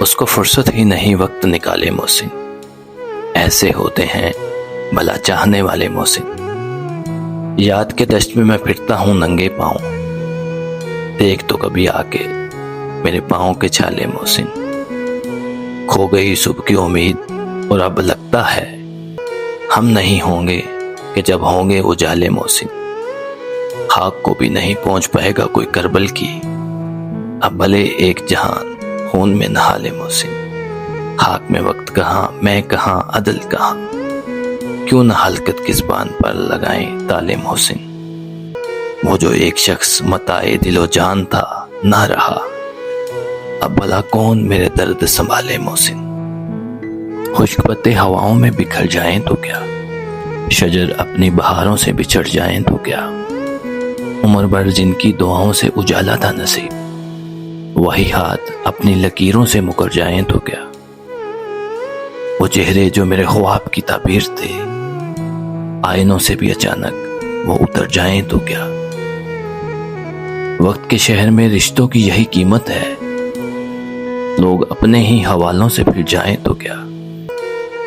اس کو فرصت ہی نہیں وقت نکالے محسن، ایسے ہوتے ہیں بھلا چاہنے والے محسن۔ یاد کے دشت میں پھرتا ہوں ننگے پاؤں، دیکھ تو کبھی آ کے میرے پاؤں کے چھالے محسن۔ کھو گئی صبح کی امید اور اب لگتا ہے ہم نہیں ہوں گے کہ جب ہوں گے اجالے محسن۔ خاک کو بھی نہیں پہنچ پائے گا کوئی کربل کی، اب بھلے ایک جہان خون میں نہا لے محسن۔ خاک میں وقت کہاں، میں کہاں، عدل کہاں، کیوں نہ حلقت کی زبان پر لگائیں تالے محسن۔ وہ جو ایک شخص متاع دل و جان تھا نہ رہا، اب بھلا کون میرے درد سنبھالے محسن۔ خشک پتے ہواؤں میں بکھر جائیں تو کیا، شجر اپنی بہاروں سے بچھڑ جائیں تو کیا، عمر بھر جن کی دعاؤں سے اجالا تھا نصیب، وہی ہاتھ اپنی لکیروں سے مکر جائیں تو کیا۔ وہ چہرے جو میرے خواب کی تعبیر تھے، آئینوں سے بھی اچانک وہ اتر جائیں تو کیا۔ وقت کے شہر میں رشتوں کی یہی قیمت ہے، لوگ اپنے ہی حوالوں سے پھر جائیں تو کیا۔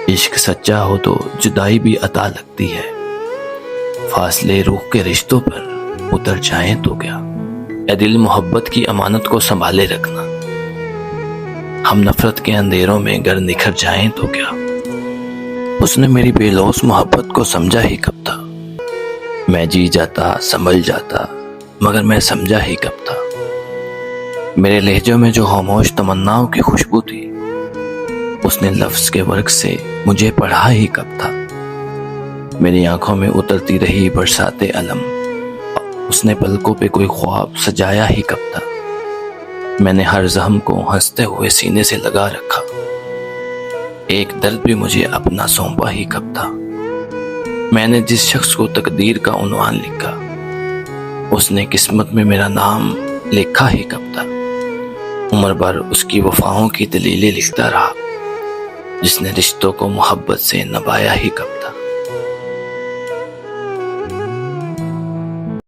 عشق سچا ہو تو جدائی بھی عطا لگتی ہے، فاصلے روح کے رشتوں پر اتر جائیں تو کیا۔ اے دل محبت کی امانت کو سنبھالے رکھنا، ہم نفرت کے اندھیروں میں گر نکھر جائیں تو کیا۔ اس نے میری بے لوث محبت کو سمجھا ہی کب تھا، میں جی جاتا سنبھل جاتا مگر میں سمجھا ہی کب تھا۔ میرے لہجوں میں جو خاموش تمناؤں کی خوشبو تھی، اس نے لفظ کے ورق سے مجھے پڑھا ہی کب تھا۔ میری آنکھوں میں اترتی رہی برسات علم، اس نے پلکوں پہ کوئی خواب سجایا ہی کب تھا۔ میں نے ہر زخم کو ہنستے ہوئے سینے سے لگا رکھا، ایک درد بھی مجھے اپنا سونپا ہی کب تھا۔ میں نے جس شخص کو تقدیر کا عنوان لکھا، اس نے قسمت میں میرا نام لکھا ہی کب تھا۔ عمر بھر اس کی وفاؤں کی دلیلیں لکھتا رہا، جس نے رشتوں کو محبت سے نبھایا ہی کب تھا۔